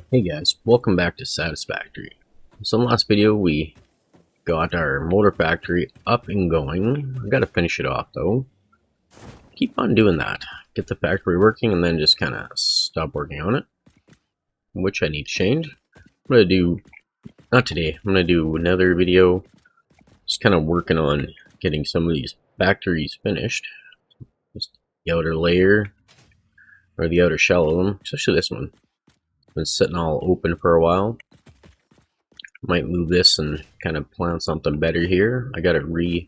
Hey guys, welcome back to Satisfactory. So in the last video we got our motor factory up and going. I gotta finish it off though. Keep on doing that. Get the factory working and then just kinda stop working on it. Which I need to change. I'm gonna do, not today, I'm gonna do another video. Just kinda working on getting some of these factories finished. Just the outer layer, or the outer shell of them, especially this one. Been sitting all open for a while. Might move this and kind of plan something better here. I gotta redo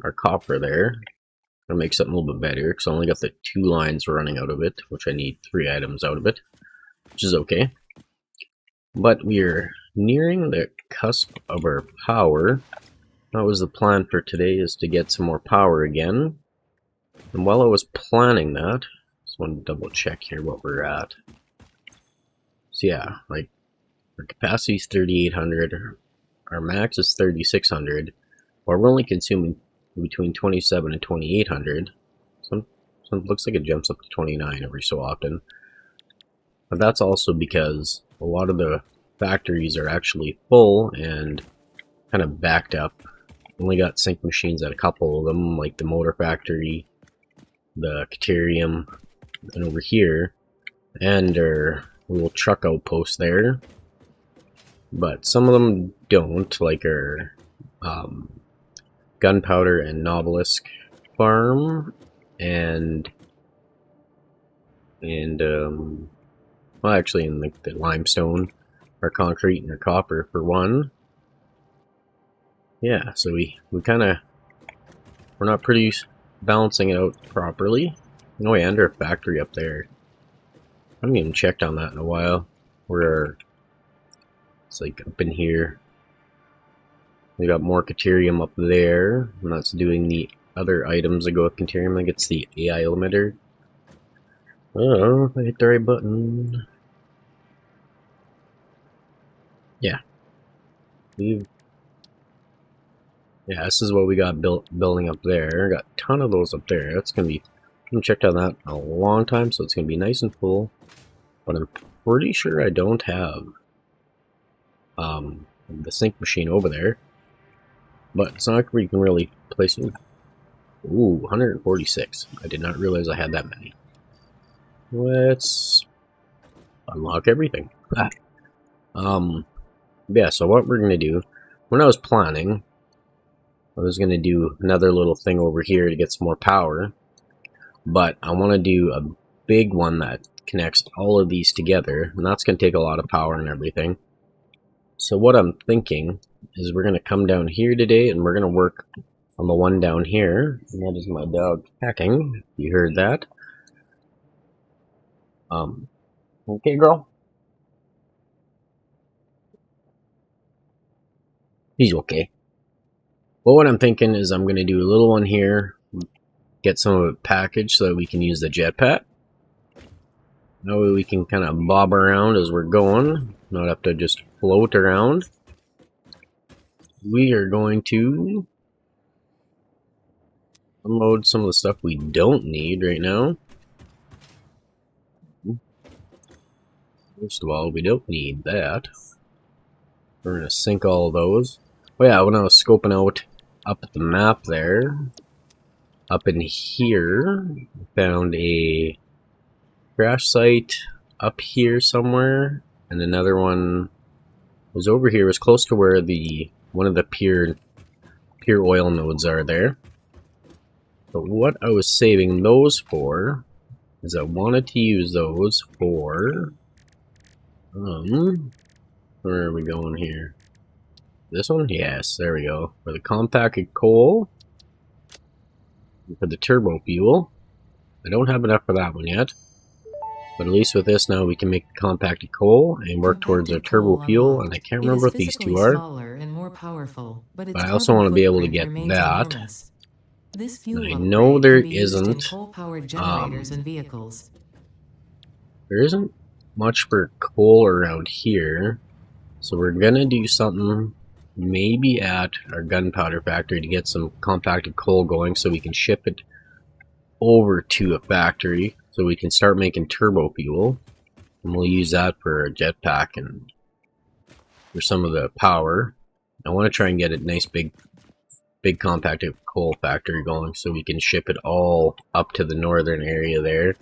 our copper there. Gonna make something a little bit better because I only got the 2 lines running out of it, which I need 3 items out of it, which is okay. But we are nearing the cusp of our power. That was the plan for today, is to get some more power again. And while I was planning that, just want to double check here what we're at. So yeah, like our capacity is 3,800, our max is 3,600, while we're only consuming between 27 and 2,800. Some looks like it jumps up to 29 every so often. But that's also because a lot of the factories are actually full and kind of backed up. Only got sync machines at a couple of them, like the motor factory, the Caterium, and over here, and our little truck outpost there. But some of them don't, like our gunpowder and Novelist farm, and well, actually in like the limestone, our concrete and our copper for one. Yeah, so we're not balancing it out properly. Oh yeah, and our factory up there, I haven't even checked on that in a while. It's like up in here. We got more Caterium up there, and that's doing the other items that go with Caterium. I think it's the AI limiter. Oh, I hit the right button. Yeah. Yeah, this is what we got building up there. Got a ton of those up there. That's gonna be, I haven't checked on that in a long time, so it's gonna be nice and full. But I'm pretty sure I don't have the sync machine over there. But it's not like we can really place it. Ooh, 146. I did not realize I had that many. Let's unlock everything. Yeah, so what we're gonna do, when I was planning, I was gonna do another little thing over here to get some more power, but I want to do a big one that connects all of these together, and that's gonna take a lot of power and everything. So what I'm thinking is we're gonna come down here today, and we're gonna work on the one down here, and that is my dog pecking. You heard that? Okay, girl. He's okay. But what I'm thinking is I'm gonna do a little one here, get some of it packaged so that we can use the jetpack. That way we can kind of bob around as we're going, not have to just float around. We are going to unload some of the stuff we don't need right now. First of all, we don't need that. We're going to sink all of those. Oh yeah, when I was scoping out up at the map there, up in here, found a crash site up here somewhere, and another one was over here. It was close to where one of the pure oil nodes are there. But what I was saving those for is I wanted to use those for where are we going here? This one? Yes, there we go. For the compacted coal, for the turbo fuel. I don't have enough for that one yet, but at least with this now we can make the compacted coal and work towards our turbo fuel, and I can't remember what these two are. Smaller and more powerful, but its But I also carbon want to be able to footprint get remains that. enormous. This And fuel I know upgrade there can be used in isn't coal-powered generators and vehicles. there isn't much for coal around here, so we're gonna do something maybe at our gunpowder factory to get some compacted coal going so we can ship it over to a factory. so we can start making turbo fuel, and we'll use that for a jetpack and for some of the power. I want to try and get a nice big compacted coal factory going so we can ship it all up to the northern area there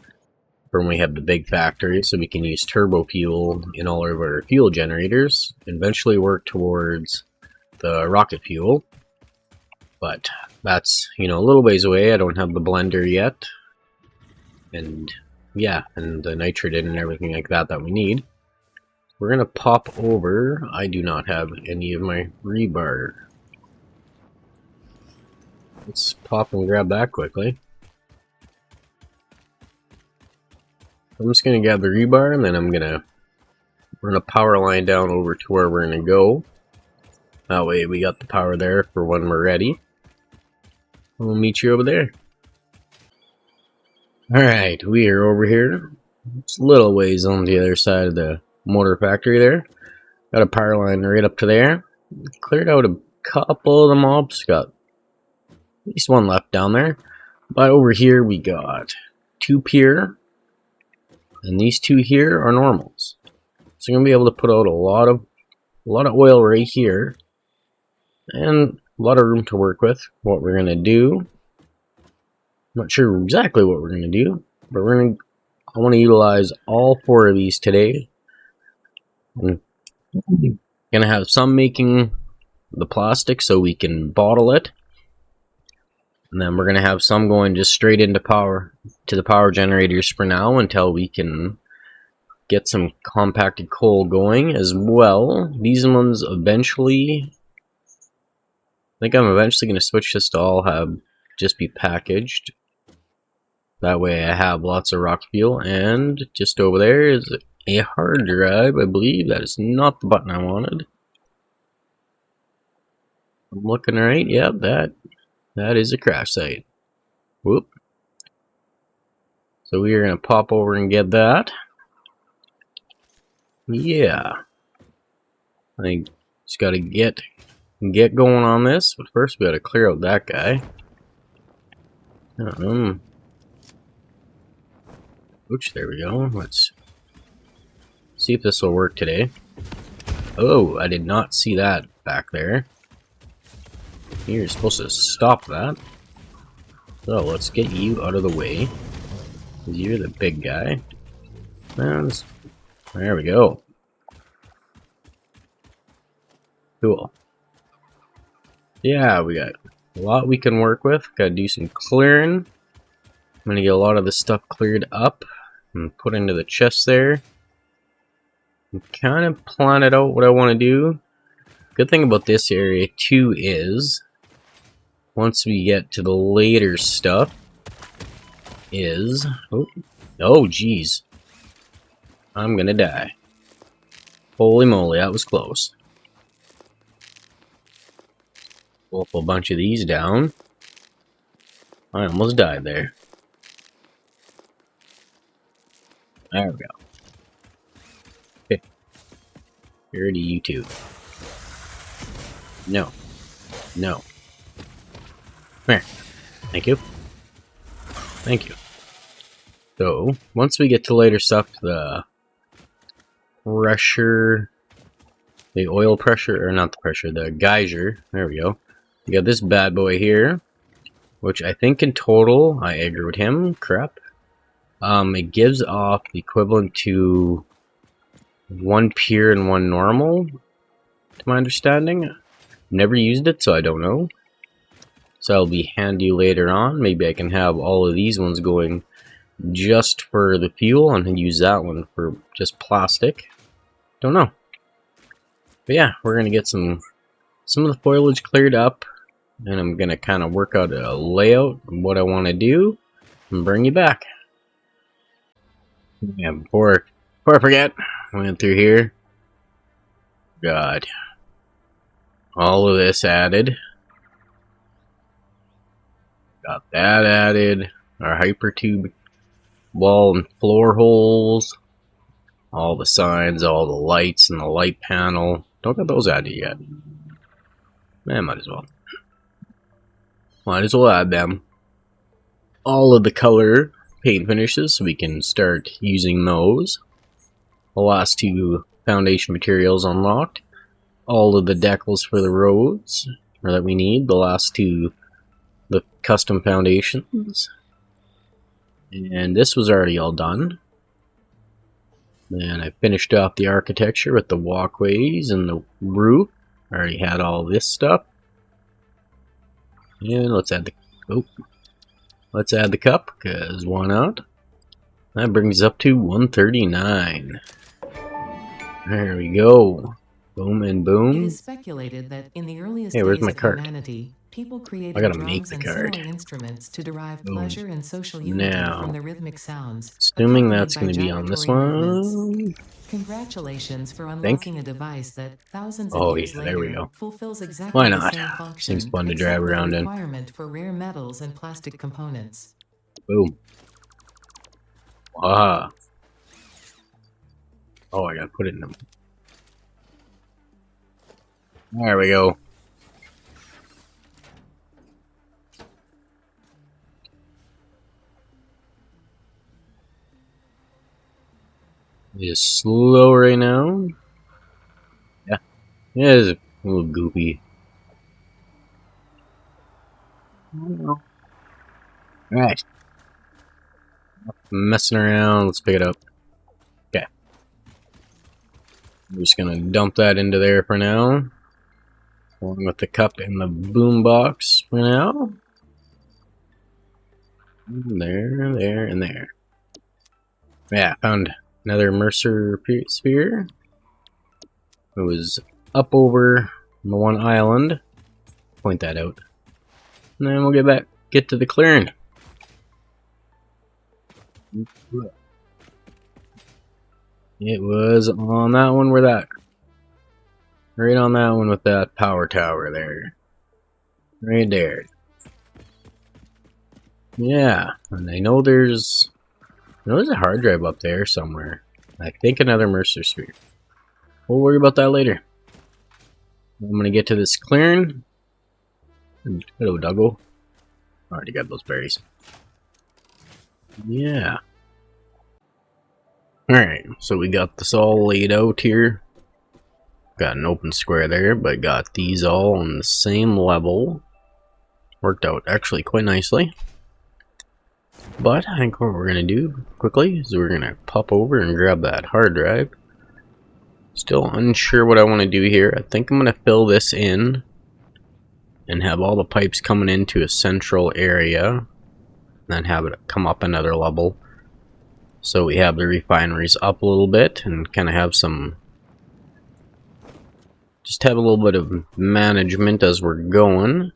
when we have the big factory, so we can use turbo fuel in all of our fuel generators and eventually work towards the rocket fuel. But that's, you know, a little ways away. I don't have the blender yet, and yeah, and the nitrogen and everything like that that we need. We're gonna pop over. I do not have any of my rebar. Let's pop and grab that quickly. I'm just gonna grab the rebar, and then we're gonna power line down over to where we're gonna go. That way we got the power there for when we're ready. We'll meet you over there. Alright, we are over here. It's a little ways on the other side of the motor factory there. Got a power line right up to there. Cleared out a couple of the mobs. Got at least one left down there. But over here we got 2 pure. And these 2 here are normals. So you're gonna be able to put out a lot of oil right here. And a lot of room to work with. What we're gonna do, I'm not sure exactly what we're gonna do, but I want to utilize all 4 of these today. I'm gonna have some making the plastic so we can bottle it, and then we're gonna have some going just straight into the power generators for now until we can get some compacted coal going as well. These ones eventually, I think I'm eventually gonna switch this to all just be packaged. That way I have lots of rock fuel. And just over there is a hard drive, I believe. That is not the button I wanted. I'm looking right. Yep, that is a crash site. Whoop. So we are gonna pop over and get that. Yeah. I think just gotta get going on this. But first we gotta clear out that guy. Oops, there we go. Let's see if this will work today. Oh, I did not see that back there. You're supposed to stop that. So let's get you out of the way. You're the big guy. And there we go. Cool. Yeah, we got a lot we can work with. Gotta do some clearing. I'm gonna get a lot of this stuff cleared up and put into the chest there. And kind of plan it out what I want to do. Good thing about this area too is once we get to the later stuff is oh geez, I'm gonna die. Holy moly, that was close. Wolf a bunch of these down. I almost died there. There we go. Okay. Here to you two. No. No. There. Thank you. Thank you. So, once we get to later stuff, the pressure, the oil pressure, or not the pressure, the geyser, there we go. We got this bad boy here, which I think in total, I aggroed him, crap. It gives off the equivalent to 1 pure and 1 normal, to my understanding. Never used it, so I don't know. So it'll be handy later on. Maybe I can have all of these ones going just for the fuel and use that one for just plastic. Don't know. But yeah, we're gonna get some of the foliage cleared up, and I'm gonna kind of work out a layout of what I want to do and bring you back. Yeah, before I forget, I went through here. God, all of this added. Got that added. Our hypertube wall and floor holes. All the signs, all the lights, and the light panel. Don't got those added yet. Might as well. Might as well add them. All of the color paint finishes so we can start using those. The last two foundation materials unlocked. All of the decals for the roads that we need. The last two, the custom foundations. And this was already all done. And I finished off the architecture with the walkways and the roof. I already had all this stuff. And let's add the cup, because why not? That brings us up to 139. There we go. Boom and It boom. is speculated that in the earliest Hey, where's days my of card? humanity, people I created gotta make drums the and card. similar instruments to derive Boom. pleasure and social unity from Now, the rhythmic sounds, assuming accompanied that's by going to be on this gyratory movements. one. Congratulations for Think. unlocking a device that, thousands of Oh years yeah, there we later, go. fulfills Why exactly the not? same Seems function, fun to drive except for the around in. requirement for rare metals and plastic components. Boom. Ah. Oh, I gotta put it in them. There we go. It is slow right now. Yeah. Yeah, it's a little goofy. Alright. Messing around. Let's pick it up. Okay. I'm just gonna dump that into there for now. Along with the cup and the boom box for now. There, and there. Yeah, found another Mercer sphere. It was up over the one island. Point that out. And then we'll get to the clearing. It was on that one right on that one with that power tower there. Right there. Yeah, and I know there's a hard drive up there somewhere. I think another Mercer sphere. We'll worry about that later. I'm gonna get to this clearing. Hello, Duggo. Already got those berries. Yeah. Alright, so we got this all laid out here. Got an open square there, but got these all on the same level. Worked out actually quite nicely. But I think what we're going to do quickly is we're going to pop over and grab that hard drive. Still unsure what I want to do here. I think I'm going to fill this in and have all the pipes coming into a central area. And then have it come up another level. So we have the refineries up a little bit and kind of have some... Just have a little bit of management as we're going.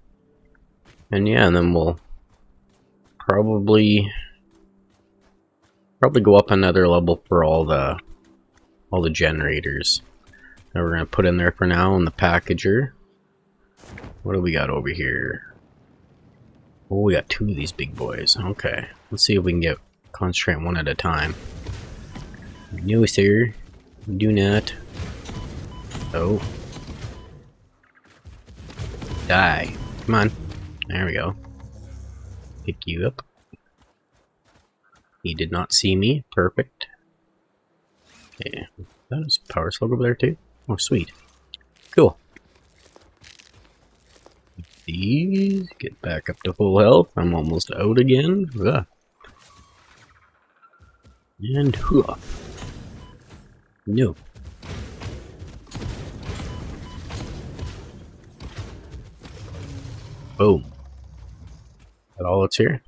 And yeah, and then we'll probably go up another level for all the generators that we're gonna put in there for now in the packager. What do we got over here? Oh, we got two of these big boys. Okay, let's see if we can concentrate one at a time. No, sir, do not. Oh, die! Come on. There we go. Pick you up. He did not see me. Perfect. Okay. That is power slug over there too. Oh, sweet. Cool. These get back up to full health. I'm almost out again. Ugh. And hooah. No. Boom. Is that all that's here?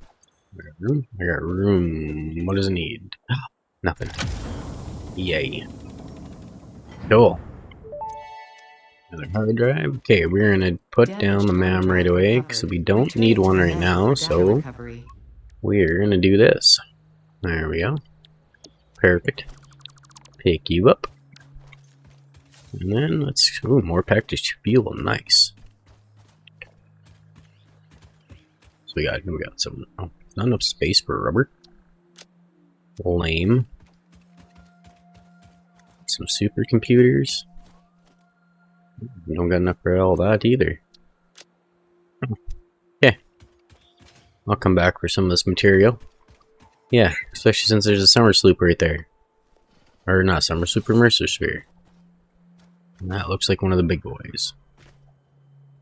I got room. I got room. What does it need? Nothing. Yay. Cool. Another hard drive. Okay, we're gonna put down the MAM right away because we don't need one right now, so we're gonna do this. There we go. Perfect. Pick you up. And then let's... Ooh, more packaged fuel. Nice. So we got some... Oh, not enough space for rubber. Lame. Some supercomputers. Don't got enough for all that either. Okay. I'll come back for some of this material. Yeah, especially since there's a summer sloop right there. Or not summer sloop, Mercer sphere. And that looks like one of the big boys.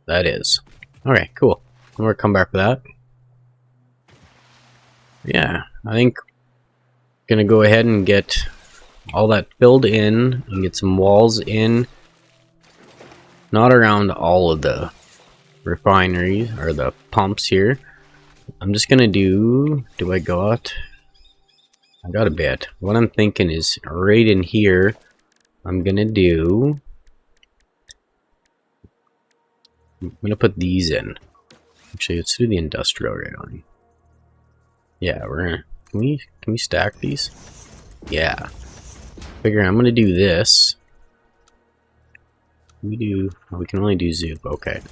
That is. Okay, cool. I'm gonna come back for that. Yeah, I think I'm gonna go ahead and get all that filled in and get some walls in. Not around all of the refineries or the pumps here. I'm just gonna do I got a bit. What I'm thinking is right in here I'm gonna put these in. Actually, let's do the industrial right on. Yeah, we're gonna can we stack these? Yeah. Figure I'm gonna do this. We can only do Zoop, okay.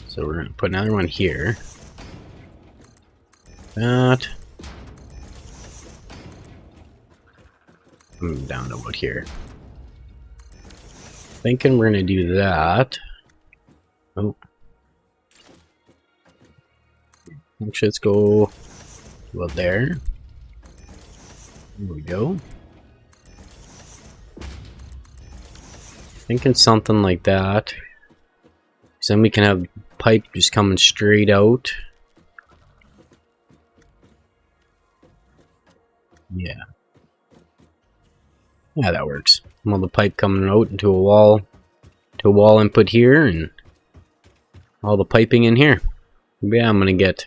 So we're gonna put another one here. That. I'm down to what here. Thinking we're gonna do that. Oh. Actually, let's go about there. There we go. Thinking something like that. So then we can have pipe just coming straight out. Yeah. Yeah, that works. Well, the pipe coming out into a wall input here, and all the piping in here. But yeah, I'm gonna get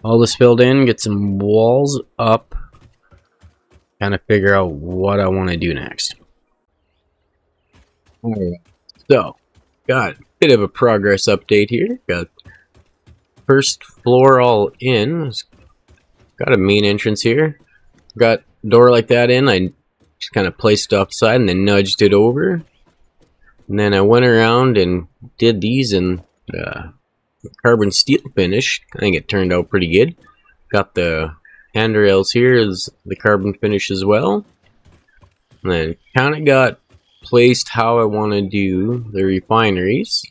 all this filled in, get some walls up, kind of figure out what I want to do next. Alright, so got a bit of a progress update here. Got first floor all in. Got a main entrance here. Got door like that in. I just kind of placed it offside and then nudged it over. And then I went around and did these in carbon steel finish. I think it turned out pretty good. Got the handrails here as the carbon finish as well. And then kind of got placed how I want to do the refineries.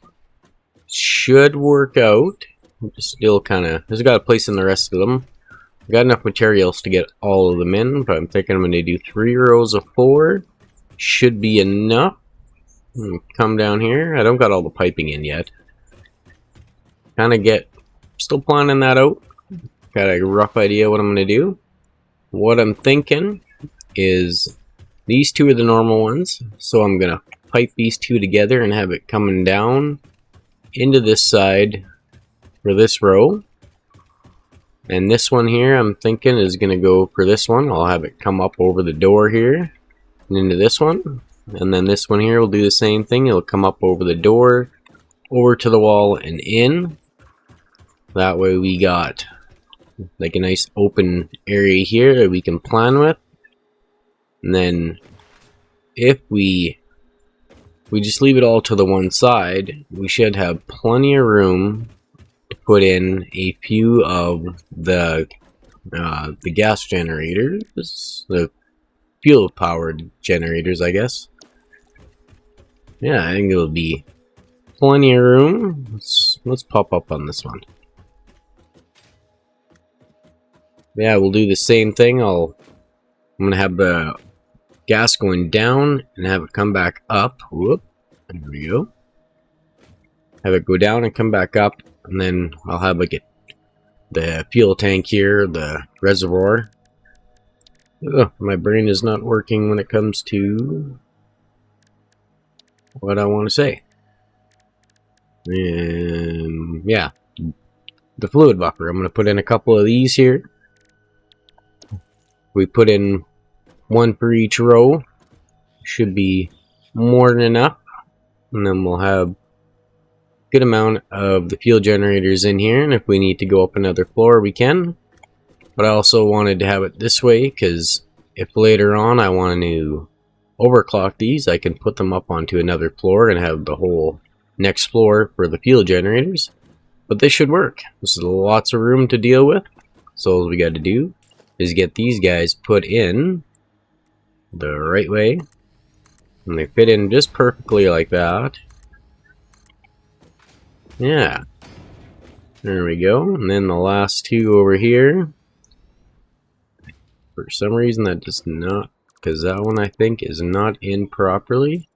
Should work out. Still kind of, just got to place in the rest of them. Got enough materials to get all of them in, but I'm thinking I'm going to do 3 rows of 4. Should be enough. Come down here. I don't got all the piping in yet. Kind of still planning that out. Got a rough idea what I'm going to do. What I'm thinking is these 2 are the normal ones, so I'm going to pipe these 2 together and have it coming down into this side for this row. And this one here I'm thinking is going to go for this one. I'll have it come up over the door here and into this one. And then this one here will do the same thing. It'll come up over the door, over to the wall and in. That way we got like a nice open area here that we can plan with. And then if we just leave it all to the one side, we should have plenty of room to put in a few of the gas generators, the fuel powered generators, I guess. Yeah, I think it'll be plenty of room. Let's pop up on this one. Yeah, we'll do the same thing. I'm gonna have the gas going down and have it come back up. Whoop, there we go. Have it go down and come back up, and then I'll have like the fuel tank here, the reservoir. Ugh, my brain is not working when it comes to what I want to say. Yeah, the fluid buffer. I'm going to put in a couple of these here. We put in 1 for each row. Should be more than enough. And then we'll have a good amount of the fuel generators in here. And if we need to go up another floor, we can. But I also wanted to have it this way because if later on I want to overclock these, I can put them up onto another floor and have the whole next floor for the fuel generators. But this should work. This is lots of room to deal with. So all we got to do is get these guys put in the right way. And they fit in just perfectly like that. Yeah. There we go. And then the last 2 over here. I For some reason that does not, because that one I think is not in properly.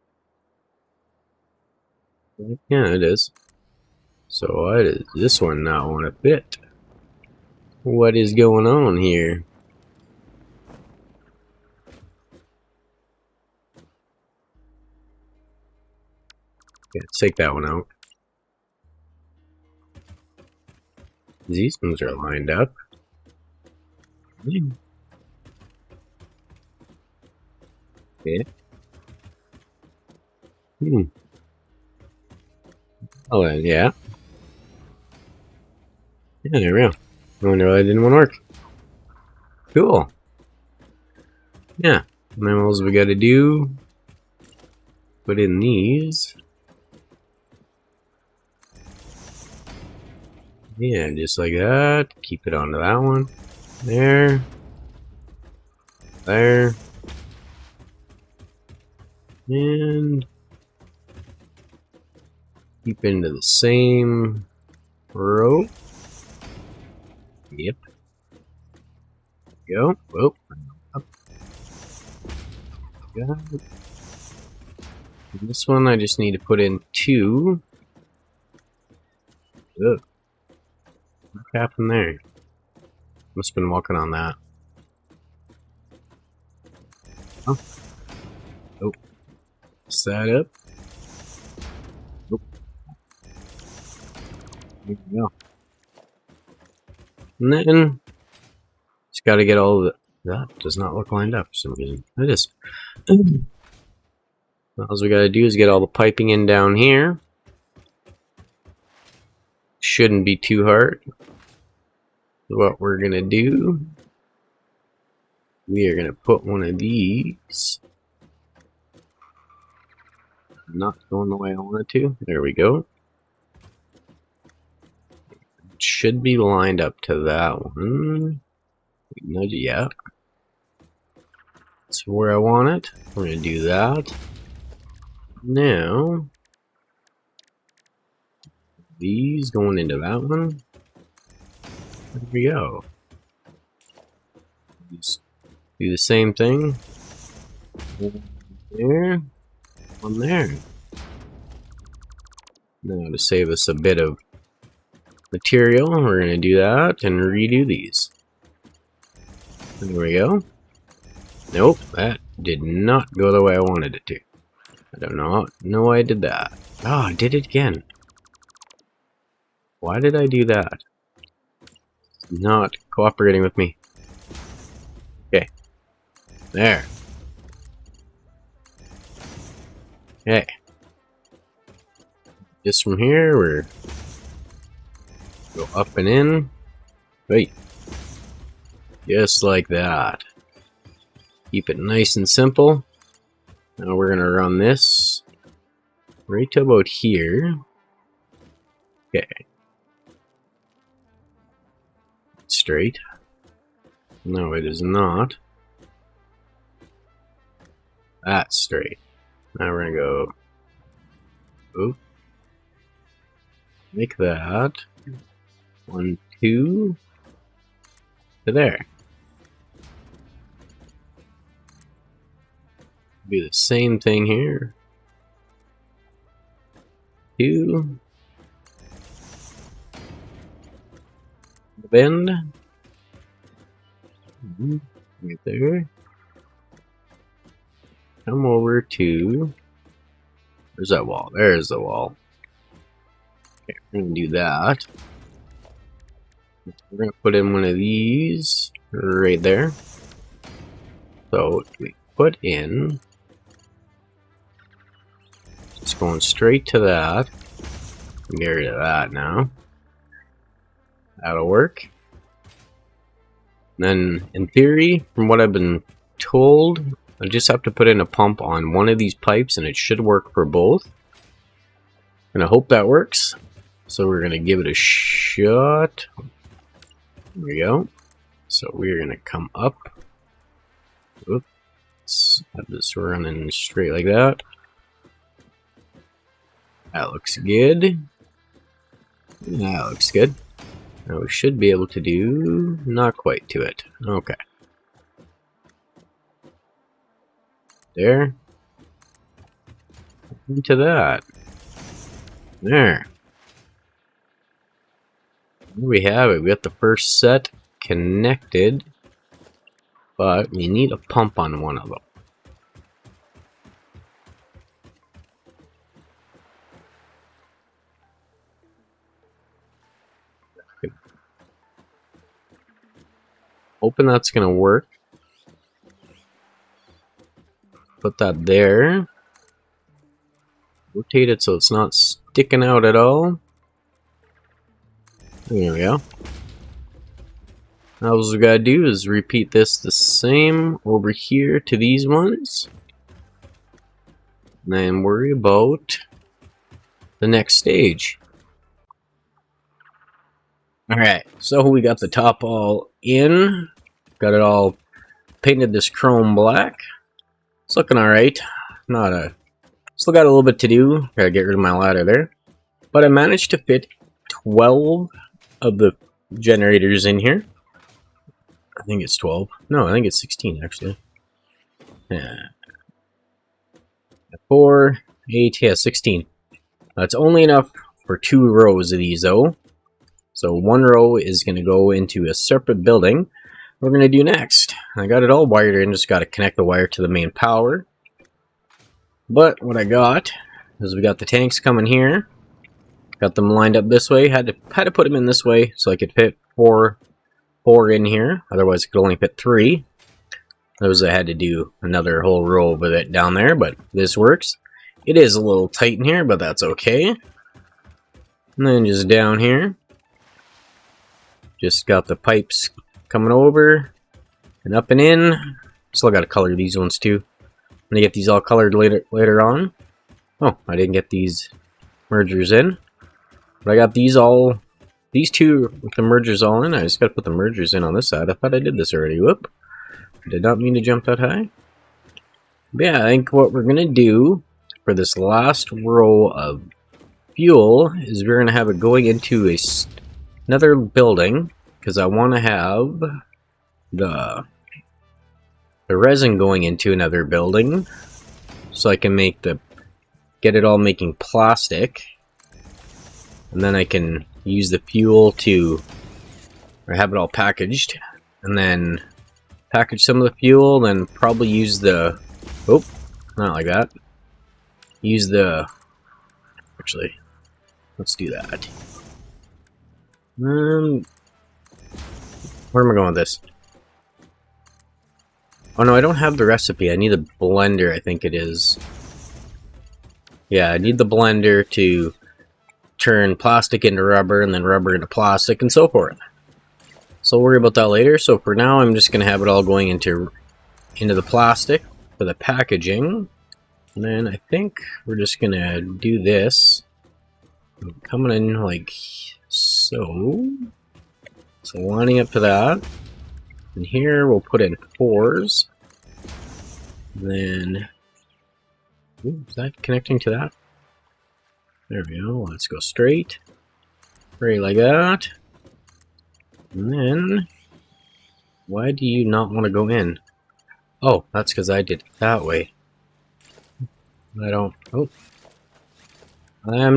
Yeah, it is. So why does this one not want to fit? What is going on here? Yeah, let's take that one out. These ones are lined up. Yeah. Hmm. Oh, yeah. Yeah, there we go. I wonder why it didn't want to work. Cool. Yeah. And then what else we gotta do? Put in these. Yeah, just like that. Keep it onto that one. There. There. And keep into the same row. Yep. Go. Oh. Up. Got it. This one I just need to put in 2. Ugh. What happened there? Must have been walking on that. Oh. Oh. Set up. Oh. There we go. And then just gotta get all of it. That does not look lined up for some reason. It is. All we gotta do is get all the piping in down here. Shouldn't be too hard. What we're gonna do, we are gonna put one of these. Not going the way I want it to. There we go. It should be lined up to that one. Nudge it, yeah. That's where I want it. We're gonna do that. Now, these going into that one. There we go. Just do the same thing. One there. One there. Now to save us a bit of material, we're going to do that and redo these. There we go. Nope, that did not go the way I wanted it to. I don't know why I did that. Oh, I did it again. Why did I do that? It's not cooperating with me. Okay. There. Okay. Just from here, we're go up and in. Wait. Just like that. Keep it nice and simple. Now we're gonna run this right to about here. Okay. Straight. No, it is not. That's straight. Now we're gonna go. Oop. Make that 1, 2 to there. Do the same thing here. 2. Bend. Right there. Come over to. Where's that wall? There's the wall. Okay, we're gonna do that. We're gonna put in one of these right there. So we put in. It's going straight to that. Get rid of that now. That'll work. Then, in theory, from what I've been told, I just have to put in a pump on one of these pipes and it should work for both. And I hope that works. So we're going to give it a shot. There we go. So we're going to come up. Oops. Have this running straight like that. That looks good. That looks good. Now we should be able to do not quite to it. Okay. There. Into that. There. There we have it. We got the first set connected, but we need a pump on one of them. Hoping that's gonna work. Put that there. Rotate it so it's not sticking out at all. There we go. Now what we gotta do is repeat this the same over here to these ones. And then worry about the next stage. Alright, so we got the top all in. Got it all painted this chrome black. It's looking alright. Still got a little bit to do. Gotta get rid of my ladder there. But I managed to fit 12 of the generators in here. I think it's 12. No, I think it's 16 actually. Yeah. 4, 8, yeah, 16. That's only enough for 2 rows of these though. So 1 row is going to go into a separate building. What we're going to do next, I got it all wired in, just got to connect the wire to the main power. But what I got is we got the tanks coming here. Got them lined up this way. Had to put them in this way so I could fit four in here. Otherwise, I could only fit 3. Those I had to do another whole row with it down there, but this works. It is a little tight in here, but that's okay. And then just down here, just got the pipes coming over and up and in. Still got to color these ones too. I'm gonna get these all colored later on. Oh, I didn't get these mergers in, but I got these 2 with the mergers all in. I just got to put the mergers in on this side. I thought I did this already. Whoop! Did not mean to jump that high. But yeah, I think what we're gonna do for this last row of fuel is we're gonna have it going into another building, because I want to have the resin going into another building so I can get it all making plastic, and then I can use the fuel or have it all packaged, and then package some of the fuel, then probably use the not like that. Actually, let's do that. Where am I going with this? Oh no, I don't have the recipe. I need a blender, I think it is. Yeah, I need the blender to turn plastic into rubber, and then rubber into plastic, and so forth. So we'll worry about that later. So for now, I'm just going to have it all going into the plastic for the packaging. And then I think we're just going to do this. Coming in like so. So lining up to that. And here we'll put in 4s. And then, is that connecting to that? There we go. Let's go straight. Right like that. And then, why do you not want to go in? Oh, that's because I did it that way. I'm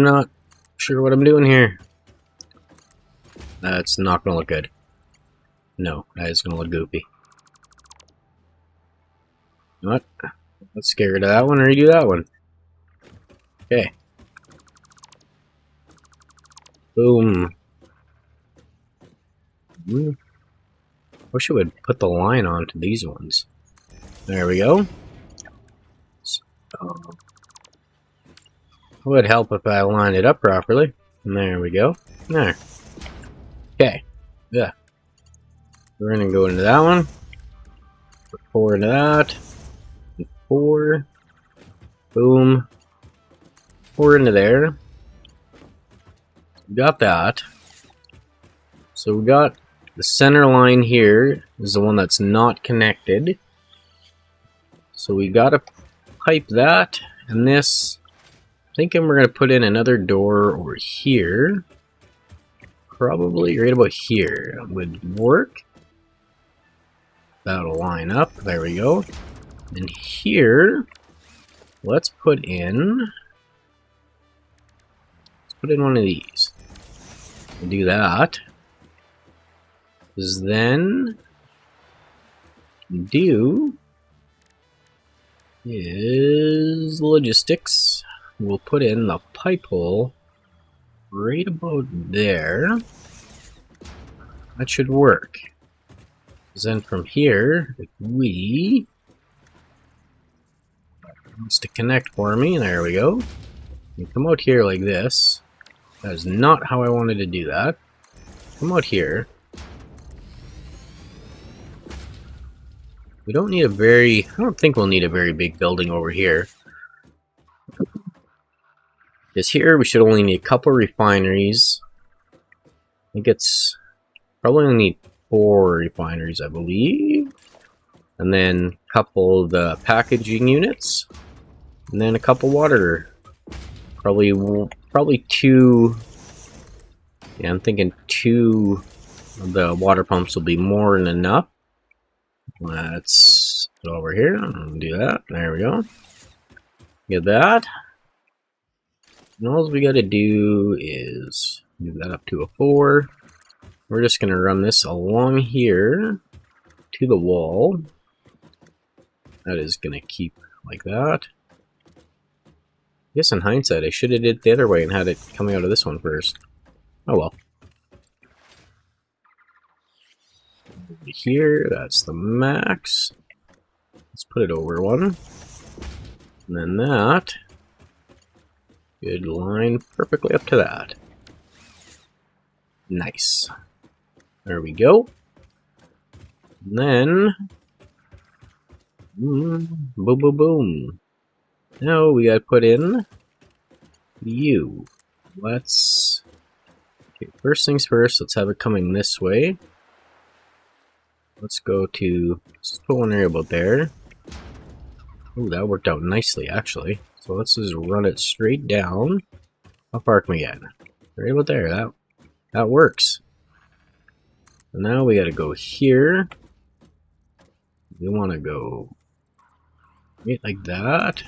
not sure what I'm doing here. That's not going to look good. No, that is going to look goofy. You know what? Let's get rid of that one and redo that one. Okay. Boom. Wish I would put the line onto these ones. There we go. So, it would help if I lined it up properly. And there we go. There. Okay. Yeah. We're gonna go into that one. Put 4 into that. 4. Boom. 4 into there. We got that. So we got the center line here is the one that's not connected. So we gotta pipe that, and this, thinking we're gonna put in another door over here. Probably right about here would work. That'll line up. There we go. And here, let's put in one of these. We'll do that. Because then do is logistics. We'll put in the pipe hole right about there. That should work. Because then from here, if we wants to connect for me, there we go. You come out here like this. That is not how I wanted to do that. Come out here. We don't need a very... I don't think we'll need a very big building over here. Because here we should only need a couple refineries. I think it's... probably only need 4 refineries, I believe. And then a couple of the packaging units. And then a couple water. Probably 2... Yeah, I'm thinking 2 of the water pumps will be more than enough. Let's go over here and do that. There we go. Get that. And all we gotta do is move that up to a 4. We're just gonna run this along here to the wall. That is gonna keep like that. I guess in hindsight, I should have did it the other way and had it coming out of this one first. Oh well. Over here, that's the max. Let's put it over 1. And then that. Good line perfectly up to that. Nice. There we go. And then... boom, boom, boom. Now we gotta put in you. Let's... Okay, first things first, let's have it coming this way. Let's go to... let's put one area about there. Ooh, that worked out nicely, actually. So let's just run it straight down. How far can we get? Right about there. That works. And now we gotta go here. We want to go right like that.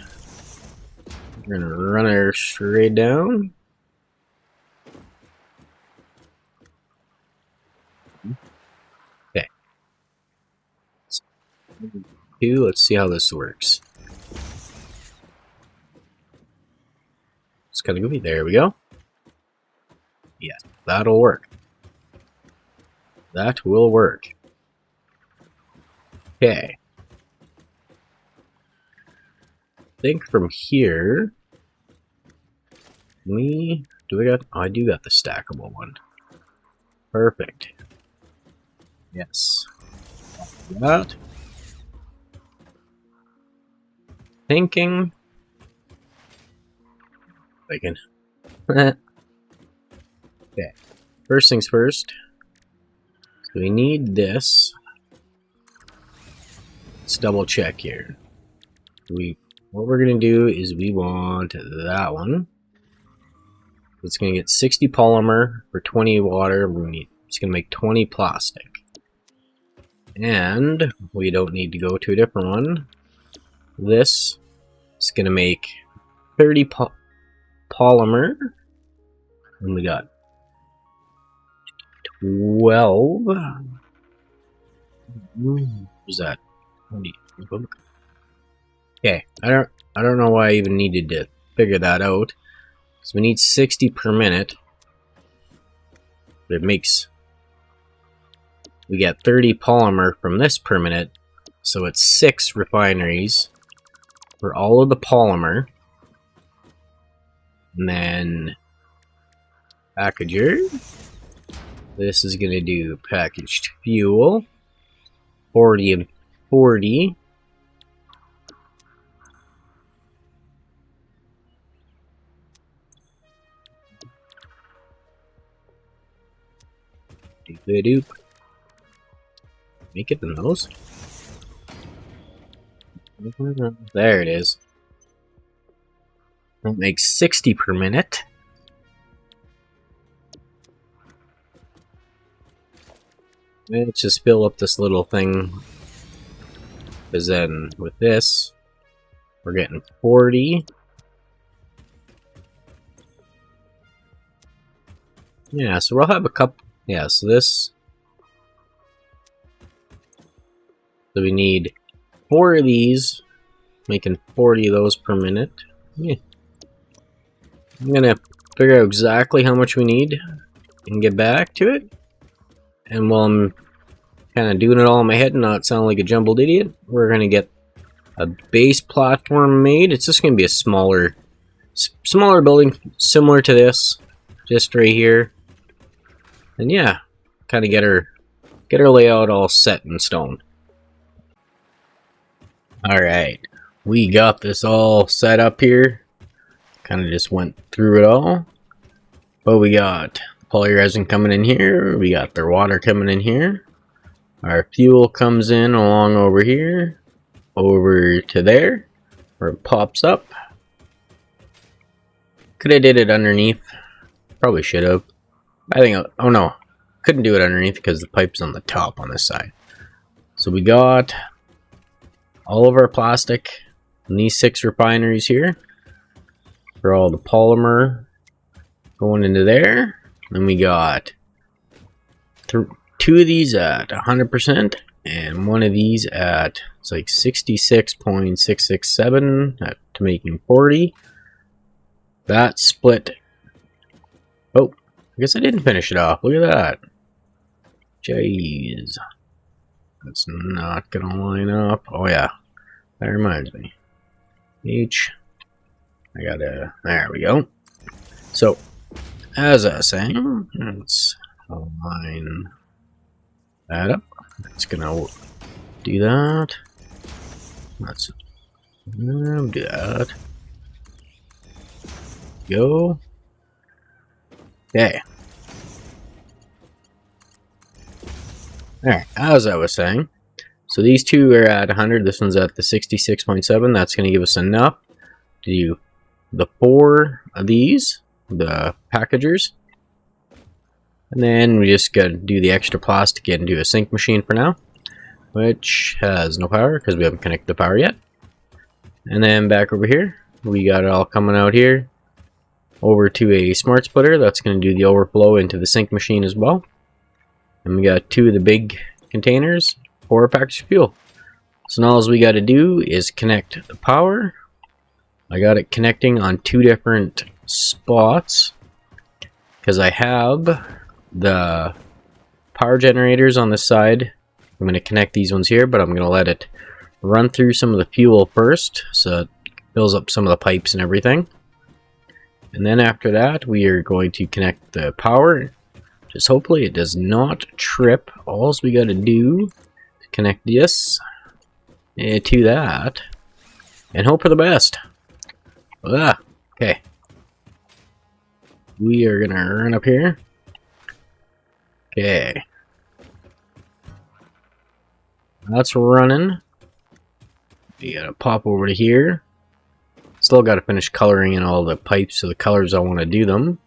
We're gonna run her straight down. Okay. Let's see how this works. It's kind of goofy. There we go. Yes, that'll work. That will work. Okay. I think from here I do got the stackable one. Perfect. Yes. That. Thinking. Okay. First things first. So we need this. Let's double check here. What we're gonna do is we want that one. It's gonna get 60 polymer for 20 water. It's gonna make 20 plastic. And we don't need to go to a different one. This is gonna make 30 polymer. And we got 12. What's that? Okay, I don't know why I even needed to figure that out. Because we need 60 per minute. But we get 30 polymer from this per minute. So it's 6 refineries for all of the polymer. And then packager. This is gonna do packaged fuel. 40 and 40. Doop. Make it in those. There it is. That makes 60 per minute. Let's just fill up this little thing Because then with this, we're getting 40. Yeah, so we'll have a couple. Yeah, so this. So we need 4 of these, making 40 of those per minute. Yeah. I'm gonna figure out exactly how much we need and get back to it. And while I'm kind of doing it all in my head and not sound like a jumbled idiot, we're gonna get a base platform made. It's just gonna be a smaller building, similar to this, just right here. And yeah, kind of get her layout all set in stone. All right, we got this all set up here. Kind of just went through it all. But we got polyresin coming in here. We got their water coming in here. Our fuel comes in along over here, over to there, where it pops up. Could have did it underneath. Probably should have. I think, oh no, couldn't do it underneath because the pipe's on the top on this side. So we got all of our plastic in these 6 refineries here for all the polymer going into there. Then we got 2 of these at 100% and 1 of these at, it's like 66.667 to making 40. That split. Oh, I guess I didn't finish it off. Look at that. Jeez. That's not gonna line up. Oh yeah, that reminds me. H. I gotta. There we go. So, as I was saying, let's line that up. It's gonna do that. Let's do that. Go. Okay. Alright, as I was saying, so these 2 are at 100, this one's at the 66.7, that's going to give us enough to do the 4 of these, the packagers, and then we just got to do the extra plastic into a sink machine for now, which has no power because we haven't connected the power yet. And then back over here, we got it all coming out here, over to a smart splitter, that's going to do the overflow into the sink machine as well. And we got 2 of the big containers for a package of fuel. So now all we got to do is connect the power. I got it connecting on 2 different spots because I have the power generators on this side. I'm going to connect these ones here, but I'm going to let it run through some of the fuel first so it fills up some of the pipes and everything. And then after that, we are going to connect the power. Just hopefully it does not trip. All we got to do is connect this to that and hope for the best. Okay. We are going to run up here. Okay. That's running. We got to pop over to here. Still got to finish coloring in all the pipes so the colors I want to do them.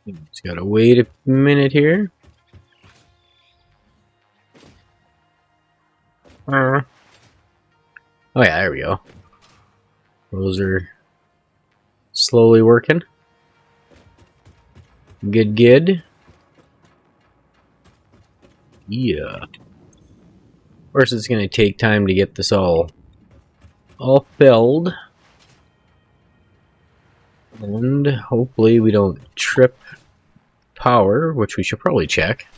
Just gotta wait a minute here. Oh yeah, there we go. Those are slowly working. Good. Yeah. Of course, it's gonna take time to get this all filled. And hopefully we don't trip power, which we should probably check.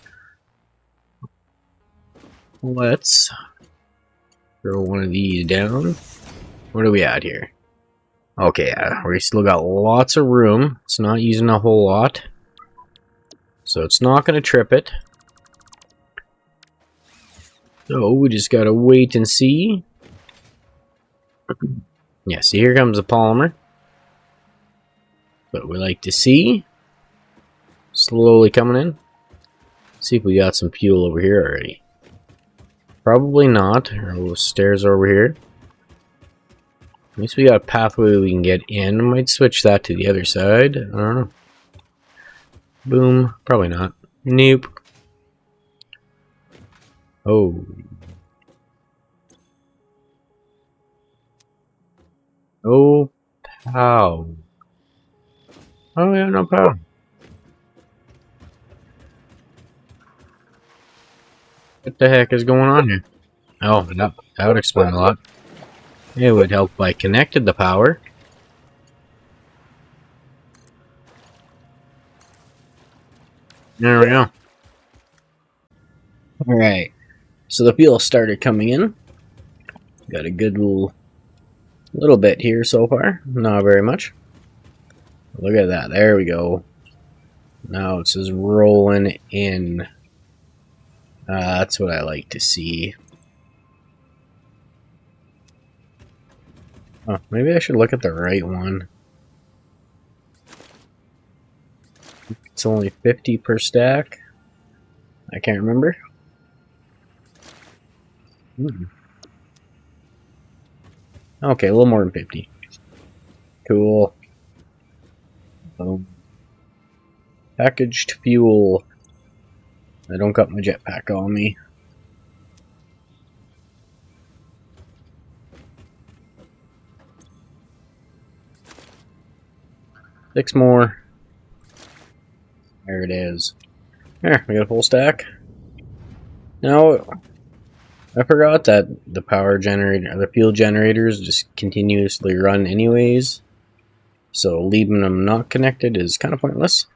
Let's throw one of these down. What are we at here? Okay, we still got lots of room. It's not using a whole lot. So it's not going to trip it. So we just got to wait and see. Yeah, see, here comes the polymer. But we like to see. Slowly coming in. See if we got some fuel over here already. Probably not. Our little stairs are over here. At least we got a pathway we can get in. I might switch that to the other side. I don't know. Boom. Probably not. Nope. Oh. Oh, pow. Oh, yeah, no pow. What the heck is going on here? Oh, that would explain a lot. It would help if I connected the power. There we go. Alright. So the fuel started coming in. Got a good little bit here so far. Not very much. Look at that. There we go. Now it's just rolling in. That's what I like to see. Oh, maybe I should look at the right one. It's only 50 per stack. I can't remember. Okay, a little more than 50. Cool. Boom. Packaged fuel. I don't got my jetpack on me. Six more. There it is. There, we got a full stack. Now, I forgot that the power generator, the fuel generators just continuously run anyways. So leaving them not connected is kind of pointless.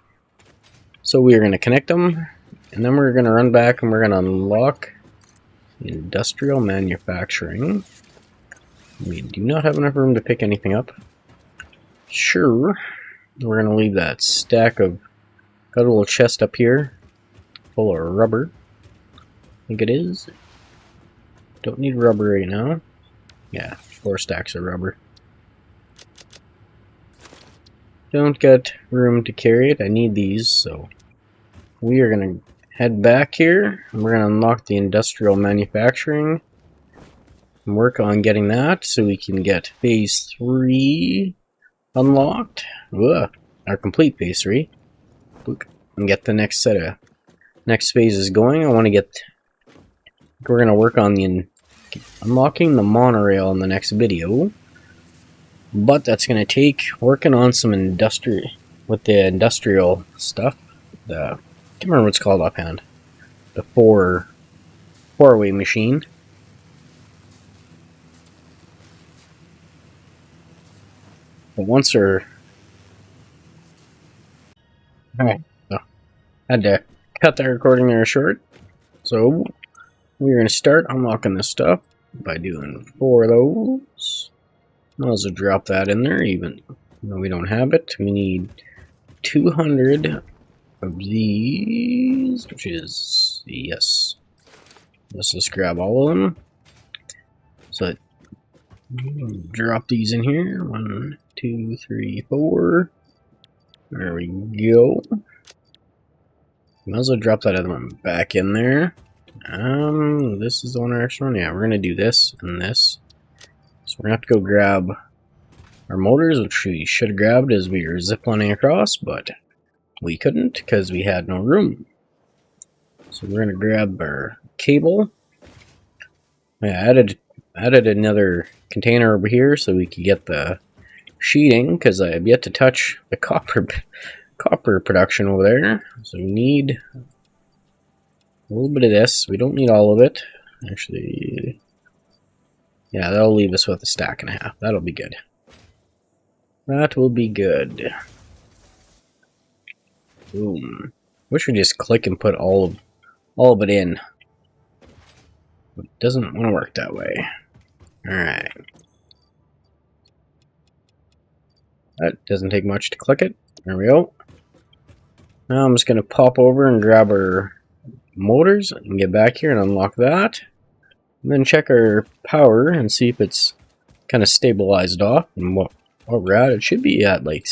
So we are going to connect them, and then we're going to run back and we're going to unlock industrial manufacturing. We do not have enough room to pick anything up. Sure. We're going to leave that stack of... Got a little chest up here full of rubber. I think it is. Don't need rubber right now. Yeah, 4 stacks of rubber. Don't get room to carry it. I need these, so we are going to head back here. And we're going to unlock the industrial manufacturing and work on getting that so we can get phase 3 unlocked. Ugh, our complete phase 3. And get the next set of next phases going. I want to get... We're going to work on the unlocking the monorail in the next video. But that's going to take working on some industrial with the industrial stuff. The I can't remember what it's called offhand. The four-way machine. But once we're alright, so had to cut the recording there short. So we're going to start unlocking this stuff by doing 4 of those. I'll also drop that in there, even though we don't have it. We need 200 of these, which is, yes. Let's just grab all of them. So drop these in here. 1, 2, 3, 4. There we go. Might as well drop that other one back in there. This is the one extra one. Yeah, we're gonna do this and this. So we're gonna have to go grab our motors, which we should have grabbed as we were ziplining across, but we couldn't because we had no room. So we're gonna grab our cable. I added another container over here so we could get the sheeting, because I have yet to touch the copper production over there. So we need a little bit of this. We don't need all of it. Actually, yeah, that'll leave us with a stack and a half. That'll be good. That will be good. Boom. Wish we just click and put all of it in. It doesn't want to work that way. Alright. That doesn't take much to click it. There we go. Now I'm just going to pop over and grab our motors and get back here and unlock that. And then check our power and see if it's kind of stabilized off. And what we're at, it should be at like...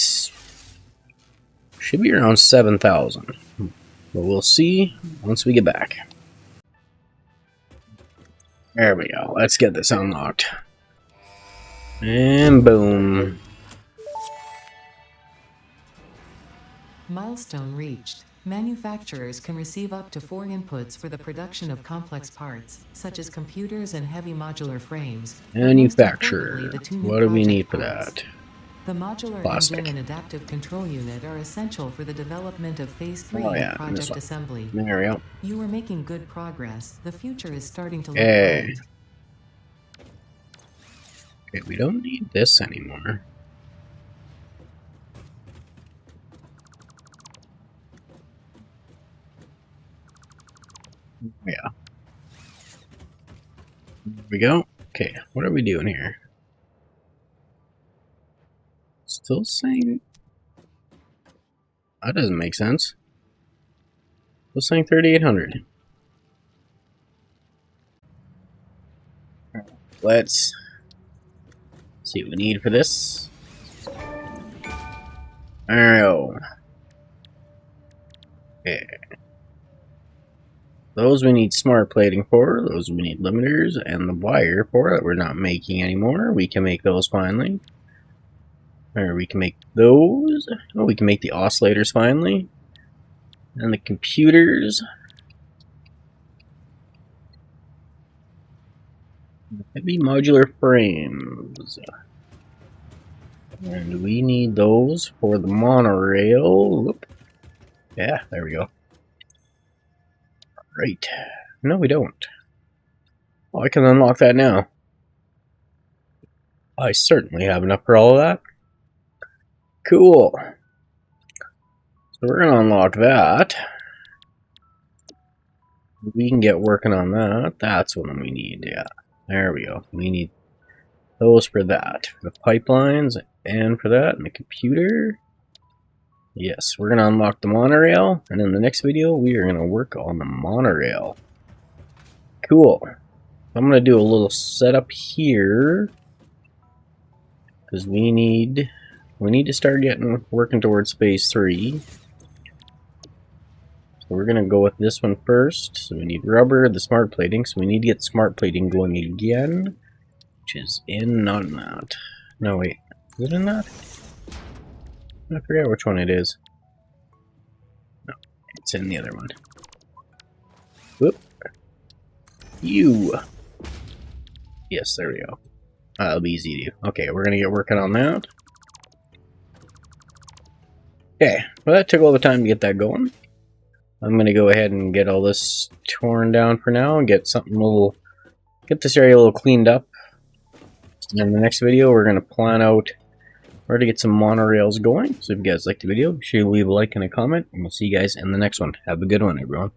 should be around 7,000. But we'll see once we get back. There we go. Let's get this unlocked. And boom. Milestone reached. Manufacturers can receive up to 4 inputs for the production of complex parts, such as computers and heavy modular frames, but most importantly, Manufacturer. the 2 new What do we need project for parts. that? The modular engine Plastic. and adaptive control unit are essential for the development of Phase Oh 3 of yeah, and this Project one. Assembly. There we go. You are making good progress. The future is starting to look Okay. bright. Okay, we don't need this anymore. Yeah. There we go. Okay, what are we doing here? Still saying... That doesn't make sense. Still saying 3,800. Let's see what we need for this. There we go. Okay. Those we need smart plating for, those we need limiters, and the wire for that we're not making anymore. We can make those finally. Or we can make those. Oh, we can make the oscillators finally. And the computers. Heavy modular frames. And we need those for the monorail. Whoop. Yeah, there we go. Right. No, we don't. Oh, I can unlock that now. I certainly have enough for all of that. Cool. So we're going to unlock that. We can get working on that. That's what we need, yeah. There we go. We need those for that. The pipelines, and for that, and the computer. Yes, we're going to unlock the monorail, and in the next video, we are going to work on the monorail. Cool. I'm going to do a little setup here, because we need to start working towards phase 3. So we're going to go with this one first. So we need rubber, the smart plating, so we need to get smart plating going again, which is in, not in that. No, wait, is it in that? I forget which one it is. No, it's in the other one. Whoop. You. Yes, there we go. That'll be easy to do. Okay, we're gonna get working on that. Okay, well that took all the time to get that going. I'm gonna go ahead and get all this torn down for now and get something get this area a little cleaned up. And in the next video, we're gonna plan out where to get some monorails going. So if you guys liked the video, be sure to leave a like and a comment, and we'll see you guys in the next one. Have a good one, everyone.